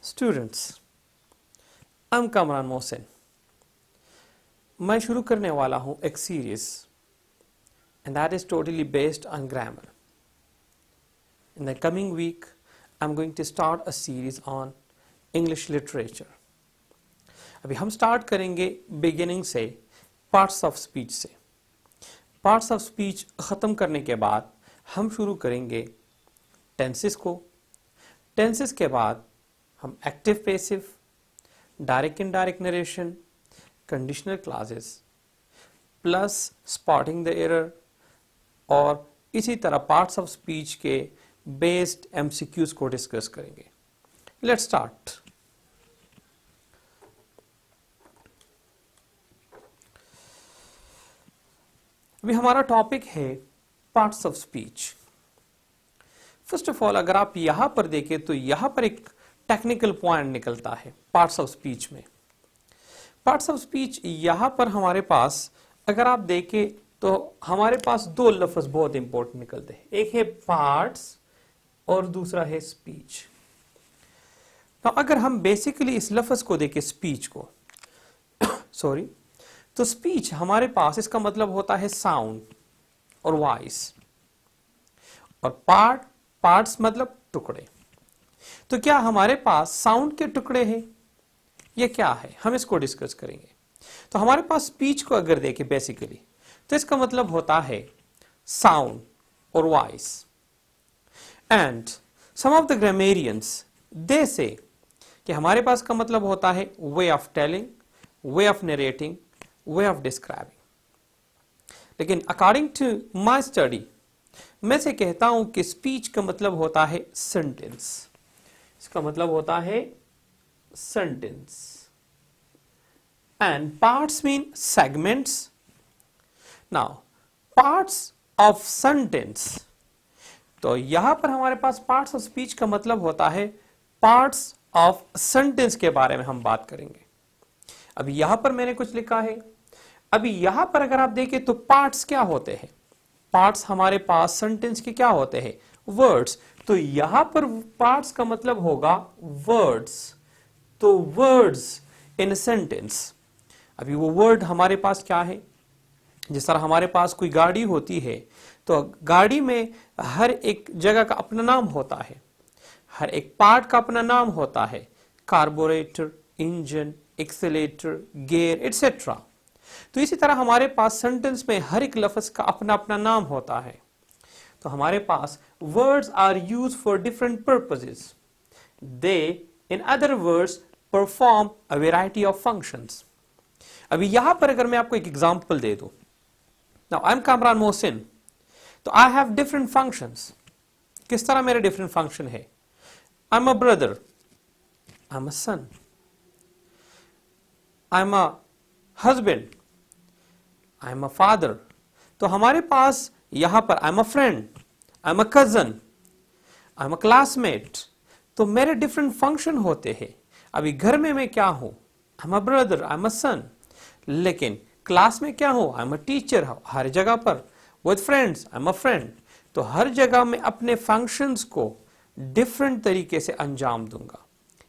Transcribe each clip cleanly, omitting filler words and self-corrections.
Students, I am Kamran Mohsin. मैं शुरू करने वाला हूं एक series and that is totally based on grammar. In the coming week I am going to start a series on English literature. अभी हम start करेंगे बिगिनिंग से, पार्ट्स ऑफ स्पीच से। पार्ट्स ऑफ स्पीच ख़त्म करने के बाद हम शुरू करेंगे टेंसेस को। टेंसेस के बाद हम active passive, direct indirect narration, conditional clauses plus spotting the error और इसी तरह पार्ट्स ऑफ स्पीच के बेस्ड एमसीक्यूज को डिस्कस करेंगे। Let's start. अभी हमारा टॉपिक है parts of speech. First of all, अगर आप यहां पर देखें तो यहां पर एक टेक्निकल पॉइंट निकलता है पार्ट्स ऑफ स्पीच में। पार्ट्स ऑफ स्पीच यहां पर हमारे पास अगर आप देखें तो हमारे पास दो लफ्ज बहुत इंपॉर्टेंट निकलते हैं, एक है पार्ट्स और दूसरा है स्पीच। तो अगर हम बेसिकली इस लफ्ज को देखें स्पीच को सॉरी, तो स्पीच हमारे पास इसका मतलब होता है साउंड और वॉइस, और पार्ट्स मतलब टुकड़े। तो क्या हमारे पास साउंड के टुकड़े हैं? ये क्या है, हम इसको डिस्कस करेंगे। तो हमारे पास स्पीच को अगर देखें बेसिकली तो इसका मतलब होता है साउंड और voice. And some of the grammarians they say कि हमारे पास का मतलब होता है way of telling, way of narrating, way of describing. लेकिन अकॉर्डिंग टू माई स्टडी मैं से कहता हूं कि स्पीच का मतलब होता है सेंटेंस। इसका मतलब होता है sentence. And parts mean segments. Now parts of sentence, तो यहां पर हमारे पास पार्ट्स ऑफ स्पीच का मतलब होता है पार्ट्स ऑफ सेंटेंस के बारे में हम बात करेंगे। अभी यहां पर मैंने कुछ लिखा है। अभी यहां पर अगर आप देखें तो पार्ट्स क्या होते हैं? पार्ट्स हमारे पास सेंटेंस के क्या होते हैं? वर्ड्स। तो यहां पर पार्ट्स का मतलब होगा वर्ड्स। तो वर्ड्स इन सेंटेंस। अभी वो वर्ड हमारे पास क्या है? जिस तरह हमारे पास कोई गाड़ी होती है तो गाड़ी में हर एक जगह का अपना नाम होता है, हर एक पार्ट का अपना नाम होता है, carburettor, engine, accelerator, gear etcetera. तो इसी तरह हमारे पास सेंटेंस में हर एक लफ्ज का अपना अपना नाम होता है। तो हमारे पास words are used for different purposes. They in other words perform a variety of functions. अभी यहां पर अगर मैं आपको एक एग्जांपल दे दूं, now I am Kamran Mohsin, तो आई हैव डिफरेंट फंक्शंस। किस तरह मेरे डिफरेंट फंक्शन है? I am a brother, I am a son, I am a husband, I am a father. तो हमारे पास यहां पर I am a friend, I am a cousin, I am a classmate. तो मेरे डिफरेंट फंक्शन होते हैं। अभी घर में मैं क्या हूं? I am a brother, I am a son. लेकिन क्लास में क्या हूं? I am a teacher. हर जगह पर with friends I am a friend. तो हर जगह में अपने फंक्शंस को डिफरेंट तरीके से अंजाम दूंगा।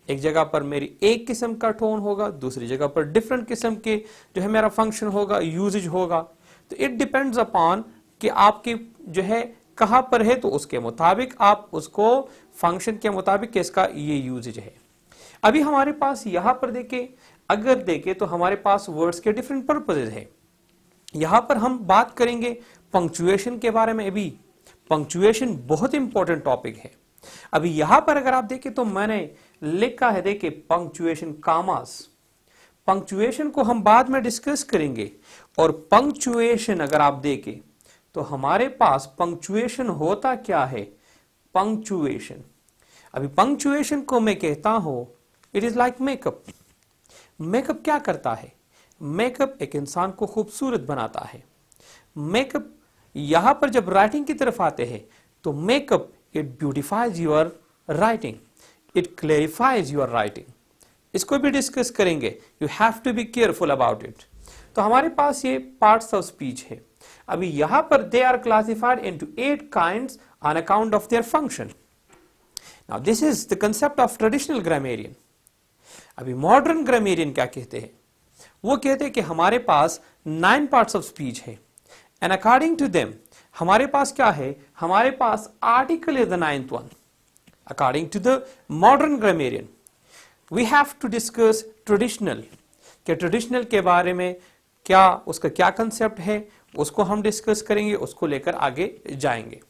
एक जगह पर मेरी एक किस्म का टोन होगा, दूसरी जगह पर डिफरेंट किस्म के जो है मेरा फंक्शन होगा, यूजेज होगा। तो इट डिपेंड्स अपॉन कि आपकी जो है कहां पर है, तो उसके मुताबिक आप उसको फंक्शन के मुताबिक किसका ये यूजेज है। अभी हमारे पास यहां पर देखें, अगर देखें तो हमारे पास वर्ड्स के डिफरेंट पर्पसेस है। यहां पर हम बात करेंगे पंक्चुएशन के बारे में। अभी पंक्चुएशन बहुत इंपॉर्टेंट टॉपिक है। अभी यहां पर अगर आप देखें तो मैंने लिखा है, देखिए पंक्चुएशन, कामास। पंक्चुएशन को हम बाद में डिस्कस करेंगे। और पंक्चुएशन अगर आप देखें तो हमारे पास पंक्चुएशन होता क्या है? पंक्चुएशन, अभी पंक्चुएशन को मैं कहता हूं it is like makeup. Makeup क्या करता है? मेकअप एक इंसान को खूबसूरत बनाता है। मेकअप यहां पर जब राइटिंग की तरफ आते हैं तो makeup it beautifies your writing, it clarifies your writing. इसको भी डिस्कस करेंगे। You have to be careful about it. तो हमारे पास ये पार्ट्स ऑफ स्पीच है। अभी यहां पर they are classified into 8 kinds on account of their function. Now this is the concept of traditional grammarian. अभी मॉडर्न ग्रामेरियन क्या कहते हैं, वो कहते हैं कि हमारे पास 9 पार्ट्स ऑफ स्पीच है, एंड अकॉर्डिंग टू देम हमारे पास क्या है, हमारे पास article is the 9th one. According to the modern grammarian we have to discuss traditional, कि ट्रेडिशनल के बारे में क्या, उसका क्या कंसेप्ट है, उसको हम डिस्कस करेंगे, उसको लेकर आगे जाएंगे.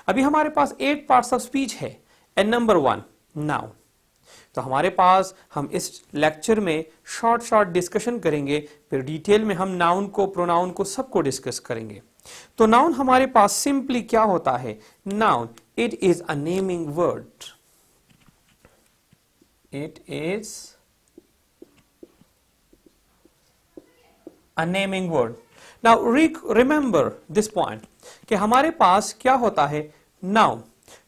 अभी हमारे पास 8 पार्ट्स ऑफ स्पीच है, एंड नंबर 1 नाउन. तो हमारे पास हम इस लेक्चर में शॉर्ट डिस्कशन करेंगे, फिर डिटेल में हम नाउन को, प्रोनाउन को, सबको डिस्कस करेंगे. तो नाउन हमारे पास सिंपली क्या होता है, noun it is a naming word. It is a naming word. Now remember this point कि हमारे पास क्या होता है, नाउन,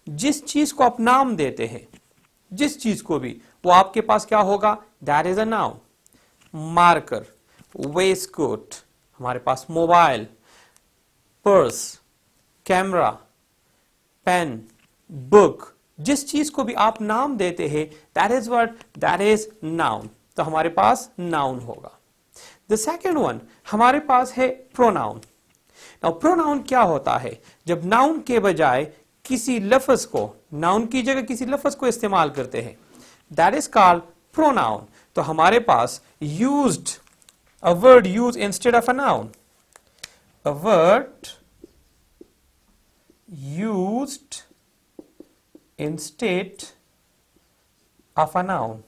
जिस चीज को आप नाम देते हैं, जिस चीज को भी, वो आपके पास क्या होगा, that is a noun. Marker, waistcoat, हमारे पास mobile, purse, camera, pen, book, जिस चीज को भी आप नाम देते हैं, that is what, that is noun. तो हमारे पास नाउन होगा. द सेकेंड वन हमारे पास है प्रोनाउन. नाउ प्रोनाउन क्या होता है, जब नाउन के बजाय किसी लफ्ज को, नाउन की जगह किसी लफ्ज को इस्तेमाल करते हैं, दैट इज कॉल्ड प्रोनाउन. तो हमारे पास used, a word use instead of a noun, a word used instead of a noun.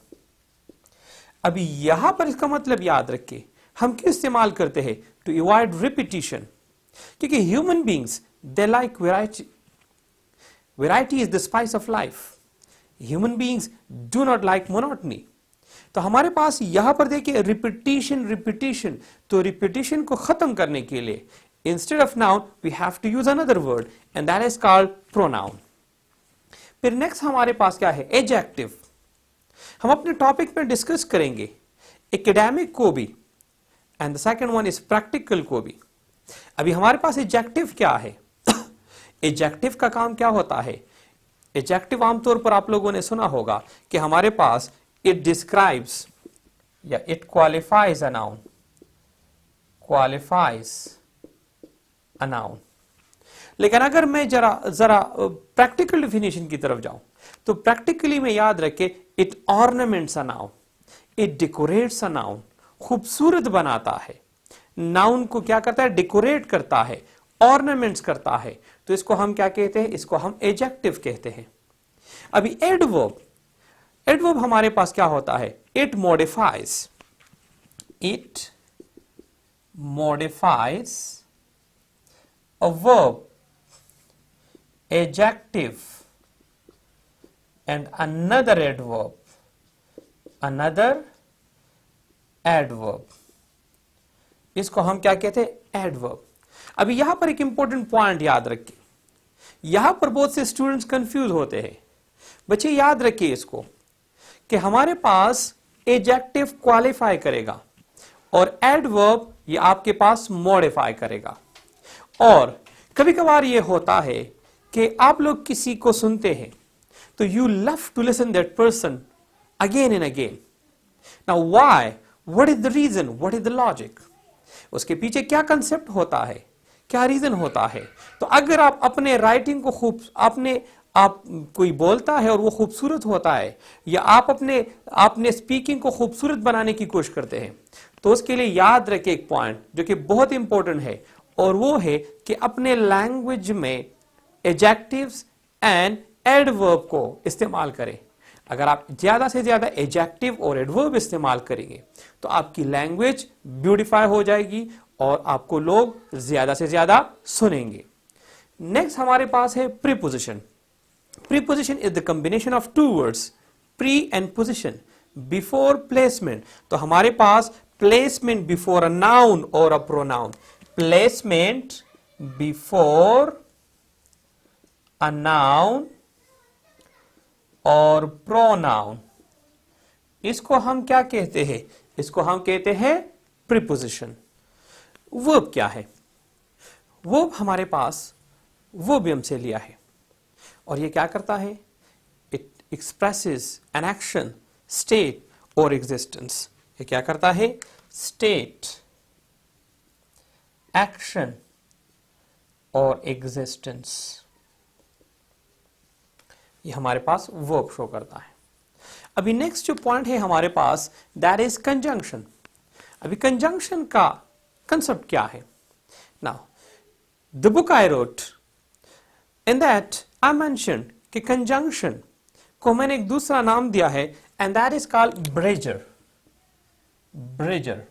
अभी यहां पर इसका मतलब याद रखिए, हम क्यों इस्तेमाल करते हैं, टू अवॉइड रिपीटिशन. क्योंकि human beings they like variety. Variety is the spice of life. Human beings do not like monotony. तो हमारे पास यहां पर देखिए रिपीटिशन. तो रिपीटिशन को खत्म करने के लिए instead of noun we have to use another word, and that is called pronoun. फिर नेक्स्ट हमारे पास क्या है, एडजेक्टिव. हम अपने टॉपिक में डिस्कस करेंगे एकेडमिक को भी, and the second one is practical को भी. अभी हमारे पास एडजेक्टिव क्या है, एडजेक्टिव का काम क्या होता है. एडजेक्टिव आमतौर पर आप लोगों ने सुना होगा कि हमारे पास इट डिस्क्राइब्स या it qualifies a noun, qualifies a noun. लेकिन अगर मैं जरा प्रैक्टिकल डिफिनेशन की तरफ जाऊं, तो प्रैक्टिकली में याद रखे, it ornaments a noun, it decorates a noun, खूबसूरत बनाता है. नाउन को क्या करता है, डेकोरेट करता है, ऑर्नामेंट्स करता है. तो इसको हम क्या कहते हैं, इसको हम एडजेक्टिव कहते हैं. अभी एडवर्ब, एडवर्ब हमारे पास क्या होता है, it modifies, it modifies a verb, adjective and another adverb. इसको हम क्या कहते हैं, एडवर्ब. अभी यहां पर एक इंपॉर्टेंट पॉइंट याद रखिए, यहां पर बहुत से स्टूडेंट्स कंफ्यूज होते हैं. बच्चे याद रखिए इसको कि हमारे पास एडजेक्टिव क्वालिफाई करेगा और एडवर्ब ये आपके पास मॉडिफाई करेगा. और कभी कभार ये होता है कि आप लोग किसी को सुनते हैं तो you love to listen that person again and again. Now why, what is the reason, what is the logic, उसके पीछे क्या कंसेप्ट होता है, क्या रीजन होता है. तो अगर आप अपने राइटिंग को खूब, आप कोई बोलता है और वो खूबसूरत होता है, या आप अपने स्पीकिंग को खूबसूरत बनाने की कोशिश करते हैं, तो उसके लिए याद रखें एक पॉइंट जो कि बहुत इंपॉर्टेंट है, और वो है कि अपने लैंग्वेज में एडजेक्टिव्स एंड एडवर्ब को इस्तेमाल करें. अगर आप ज्यादा से ज्यादा एडजेक्टिव और एडवर्ब इस्तेमाल करेंगे तो आपकी लैंग्वेज ब्यूटिफाई हो जाएगी और आपको लोग ज्यादा से ज्यादा सुनेंगे. नेक्स्ट हमारे पास है preposition. Preposition is the combination of two words, pre and position, before placement. तो हमारे पास प्लेसमेंट बिफोर अ नाउन और a pronoun, placement before a noun और pronoun, इसको हम क्या कहते हैं, इसको हम कहते हैं preposition. verb क्या है, verb हमारे पास verb हमसे लिया है और ये क्या करता है, it expresses an action, state और एग्जिस्टेंस। ये क्या करता है? स्टेट, एक्शन और एग्जिस्टेंस, ये हमारे पास वर्ब शो करता है। अभी नेक्स्ट जो पॉइंट है हमारे पास, दैट इज कंजंक्शन। अभी कंजंक्शन का कंसेप्ट क्या है? Now the book I wrote, in that I mention कि कंजंक्शन को मैंने एक दूसरा नाम दिया है, and that is called Breezer. Breezer.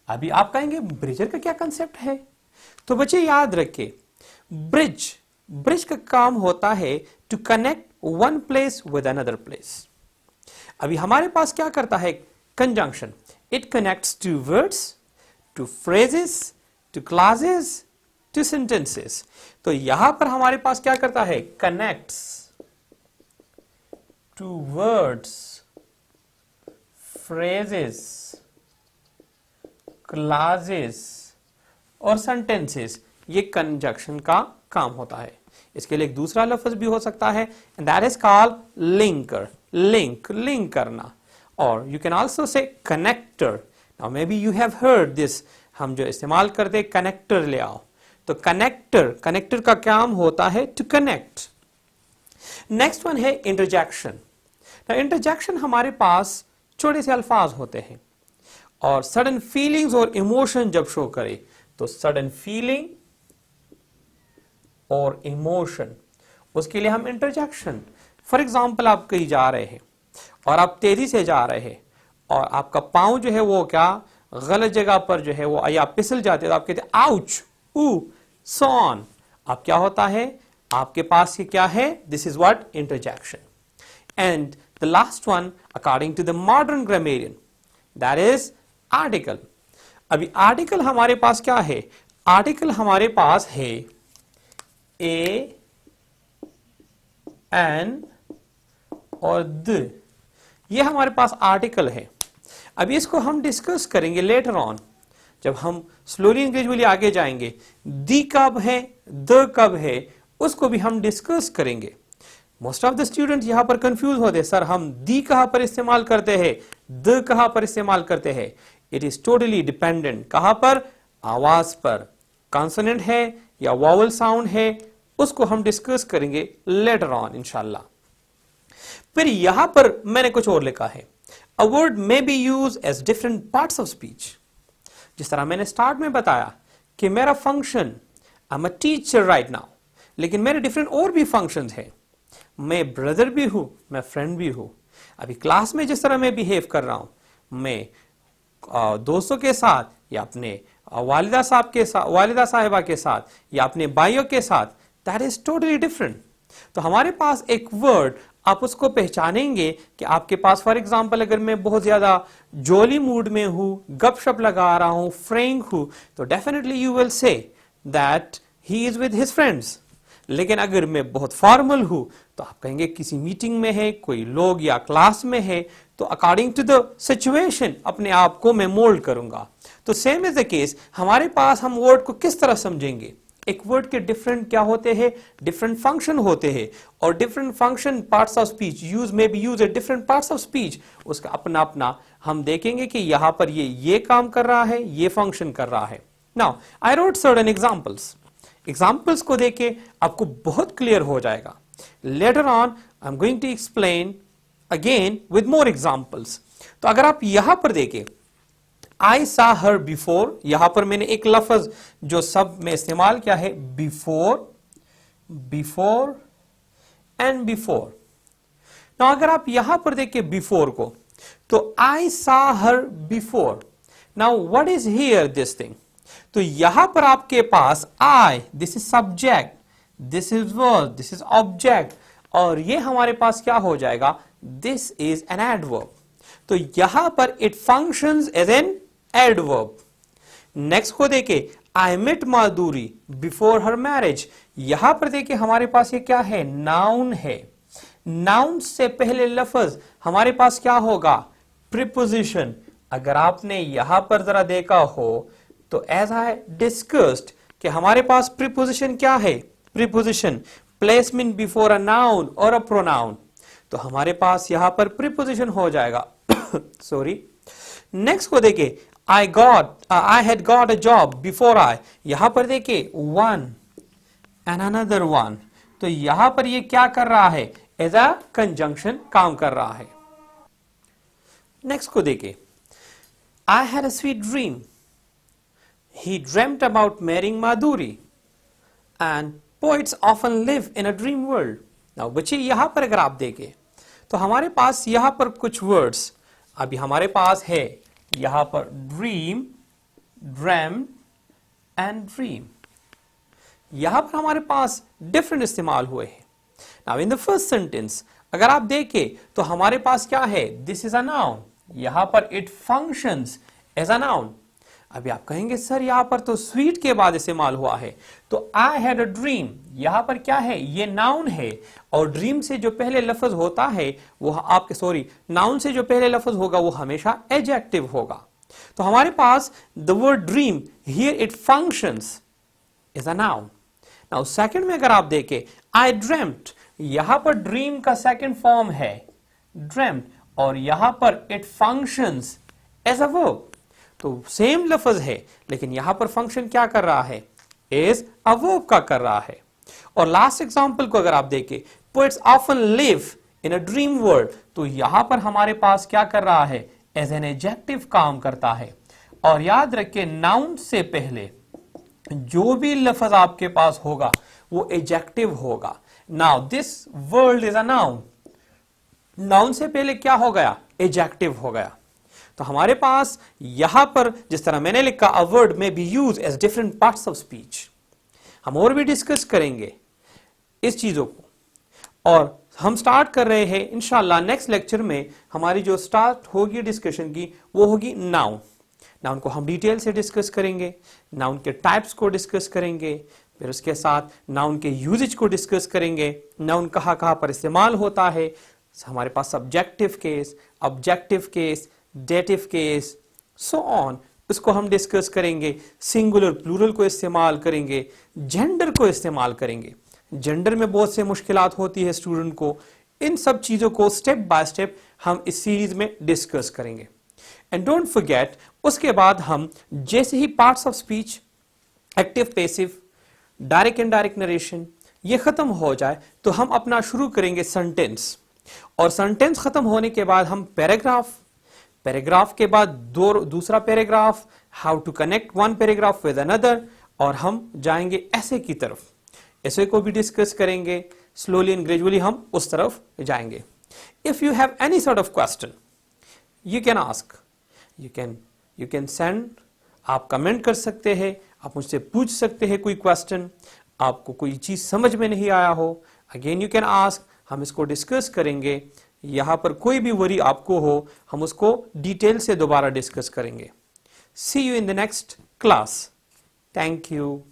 अभी आप कहेंगे ब्रिजर का क्या कंसेप्ट है? तो बच्चे याद रखिए, ब्रिज ब्रिज का काम होता है to connect one place with another place. अभी हमारे पास क्या करता है conjunction? It connects two words, two phrases, two clauses, two sentences. तो यहां पर हमारे पास क्या करता है? Connects two words, phrases, clauses और सेंटेंसेस। ये कंजंक्शन का काम होता है। इसके लिए एक दूसरा लफ्ज भी हो सकता है, and that is called linker. Link करना। और you can also say connector. Now may be you have heard this, हम जो इस्तेमाल करते हैं कनेक्टर ले आओ, तो कनेक्टर का काम होता है टू कनेक्ट। नेक्स्ट वन है इंटरजेक्शन। इंटरजेक्शन हमारे पास छोटे से अल्फाज होते हैं और सडन फीलिंग्स और इमोशन जब शो करे, तो सडन फीलिंग और इमोशन, उसके लिए हम इंटरजेक्शन। फॉर एग्जाम्पल, आप कहीं जा रहे हैं और आप तेजी से जा रहे हैं और आपका पांव जो है वो क्या गलत जगह पर जो है वो या फिसल जाते, तो आप कहते आउच, ऊ, सॉन। अब क्या होता है आपके पास? ये क्या है? This is what? Interjection. And the last one according to the modern grammarian, that is article. अभी आर्टिकल हमारे पास क्या है? आर्टिकल हमारे पास है ए, एन और द। ये हमारे पास आर्टिकल है। अभी इसको हम डिस्कस करेंगे लेटर ऑन, जब हम स्लोली एंड ग्रेजुअली आगे जाएंगे। दी कब है, द कब है, उसको भी हम डिस्कस करेंगे। मोस्ट ऑफ द स्टूडेंट यहां पर कंफ्यूज होते हैं, सर हम दी कहां पर इस्तेमाल करते हैं, द कहां पर इस्तेमाल करते हैं। It is totally dependent. कहां पर? आवाज पर। कॉन्सोनेंट है या वॉवल साउंड है, उसको हम डिस्कस करेंगे लेटर ऑन इंशाल्लाह। फिर यहां पर मैंने कुछ और लिखा है, a word may be use as different parts of speech. जिस तरह मैंने स्टार्ट में बताया कि मेरा function, I am a teacher right now, लेकिन मेरे डिफरेंट और भी फंक्शन है। मैं ब्रदर भी हूं, मैं फ्रेंड भी हूं। अभी क्लास में जिस तरह मैं बिहेव कर रहा हूं, मैं दोस्तों के साथ या अपने वालिदा साहिबा के साथ या अपने भाइयों के साथ, दैट इज टोटली डिफरेंट। तो हमारे पास एक वर्ड, आप उसको पहचानेंगे कि आपके पास फॉर एग्जांपल अगर मैं बहुत ज्यादा जोली मूड में हूं, गपशप लगा रहा हूं, फ्रैंक हूं, तो definitely you will say that he is with his friends. लेकिन अगर मैं बहुत फॉर्मल हूं, तो आप कहेंगे किसी मीटिंग में है, कोई लोग या क्लास में है, तो अकॉर्डिंग टू द सिचुएशन अपने आप को मैं मोल्ड करूंगा। तो सेम इज द केस, हमारे पास हम वर्ड को किस तरह समझेंगे? एक वर्ड के डिफरेंट क्या होते हैं? डिफरेंट फंक्शन होते हैं, और different function parts of speech use may be use at different parts of speech. उसका अपना अपना हम देखेंगे कि यहां पर ये काम कर रहा है, ये फंक्शन कर रहा है। Now I wrote certain examples को देके आपको बहुत क्लियर हो जाएगा। Later on I am going to explain again with more examples. तो अगर आप यहां पर देखें, आई सा हर बिफोर, यहां पर मैंने एक लफ्ज जो सब में इस्तेमाल किया है, बिफोर एंड बिफोर। तो अगर आप यहां पर देखें बिफोर को, तो I saw her before. Now what is here this thing? तो यहां पर आपके पास I, this is subject, this is verb, this is object, और ये हमारे पास क्या हो जाएगा? This is an adverb. तो यहां पर it functions as an adverb. Next को देखे, I met Madhuri before her marriage. यहां पर देखे हमारे पास ये क्या है? नाउन है। नाउन से पहले लफ्ज हमारे पास क्या होगा? प्रीपोजिशन। अगर आपने यहां पर जरा देखा हो, तो एज आई डिस्कस्ड कि हमारे पास प्रीपोजिशन क्या है? Preposition placement before a noun और अ प्रोनाउन। तो हमारे पास यहां पर प्रीपोजिशन हो जाएगा सॉरी। नेक्स्ट को देखिए, I had got a job before I, यहां पर देखिए वन एंड अनदर वन, तो यहां पर ये क्या कर रहा है, एज अ कंजंक्शन काम कर रहा है। नेक्स्ट को देखिए, I had a sweet dream, he dreamed about marrying Madhuri and poets often live in a dream world. Now बच्चे यहां पर अगर आप देखें तो हमारे पास यहां पर कुछ वर्ड्स अभी हमारे पास है, यहां पर ड्रीम, ड्रीम एंड ड्रीम, यहां पर हमारे पास डिफरेंट इस्तेमाल हुए हैं। Now in the first sentence अगर आप देखें तो हमारे पास क्या है, दिस इज अ नाउन, यहां पर it functions as a noun. अभी आप कहेंगे सर यहां पर तो स्वीट के बाद इस्तेमाल हुआ है, तो आई हैड अ ड्रीम, यहां पर क्या है, ये नाउन है, और ड्रीम से जो पहले लफ्ज होता है वो आपके नाउन से जो पहले लफ्ज होगा वो हमेशा एडजेक्टिव होगा। तो हमारे पास the word dream here it functions is a noun. Now second में अगर आप देखें, आई ड्रीम्ड, यहां पर ड्रीम का सेकंड फॉर्म है ड्रीम्ड, और यहां पर it functions as a verb. तो सेम लफ्ज है लेकिन यहां पर फंक्शन क्या कर रहा है, एज अ वर्ब का कर रहा है। और लास्ट एग्जांपल को अगर आप देखें, poets often live in a dream world, तो यहां पर हमारे पास क्या कर रहा है, एज एन एडजेक्टिव काम करता है। और याद रखिए नाउन से पहले जो भी लफ्ज आपके पास होगा वो एडजेक्टिव होगा। Now this world is a noun, noun से पहले क्या हो गया, एडजेक्टिव हो गया। तो हमारे पास यहां पर जिस तरह मैंने लिखा, a word may be use as different parts of speech, हम और भी डिस्कस करेंगे इस चीजों को। और हम स्टार्ट कर रहे हैं इंशाल्लाह नेक्स्ट लेक्चर में, हमारी जो स्टार्ट होगी डिस्कशन की वो होगी नाउन। नाउन को हम डिटेल से डिस्कस करेंगे, नाउन के टाइप्स को डिस्कस करेंगे, फिर उसके साथ नाउन के यूजेज को डिस्कस करेंगे, नाउन कहां कहां पर इस्तेमाल होता है, हमारे पास subjective case, objective case, dative case, so on, उसको हम डिस्कस करेंगे। सिंगुलर प्लूरल को इस्तेमाल करेंगे, जेंडर को इस्तेमाल करेंगे, जेंडर में बहुत से मुश्किलात होती है स्टूडेंट को, इन सब चीजों को स्टेप बाय स्टेप हम इस सीरीज में डिस्कस करेंगे। एंड डोंट फॉरगेट, उसके बाद हम जैसे ही parts of speech, active passive, direct indirect narration ये खत्म हो जाए तो हम अपना शुरू करेंगे सेंटेंस, और सेंटेंस खत्म होने के बाद हम पैराग्राफ, पैराग्राफ के बाद दूसरा paragraph, how to connect one paragraph with another, और हम जाएंगे ऐसे की तरफ, ऐसे को भी डिस्कस करेंगे। स्लोली एंड ग्रेजुअली हम उस तरफ जाएंगे। If you have any sort of question you can ask, you can send, आप कमेंट कर सकते हैं, आप मुझसे पूछ सकते हैं कोई क्वेश्चन, आपको कोई चीज समझ में नहीं आया हो, अगेन यू कैन आस्क, हम इसको डिस्कस करेंगे। यहां पर कोई भी वरी आपको हो हम उसको डिटेल से दोबारा डिस्कस करेंगे। See you in the next class. Thank you.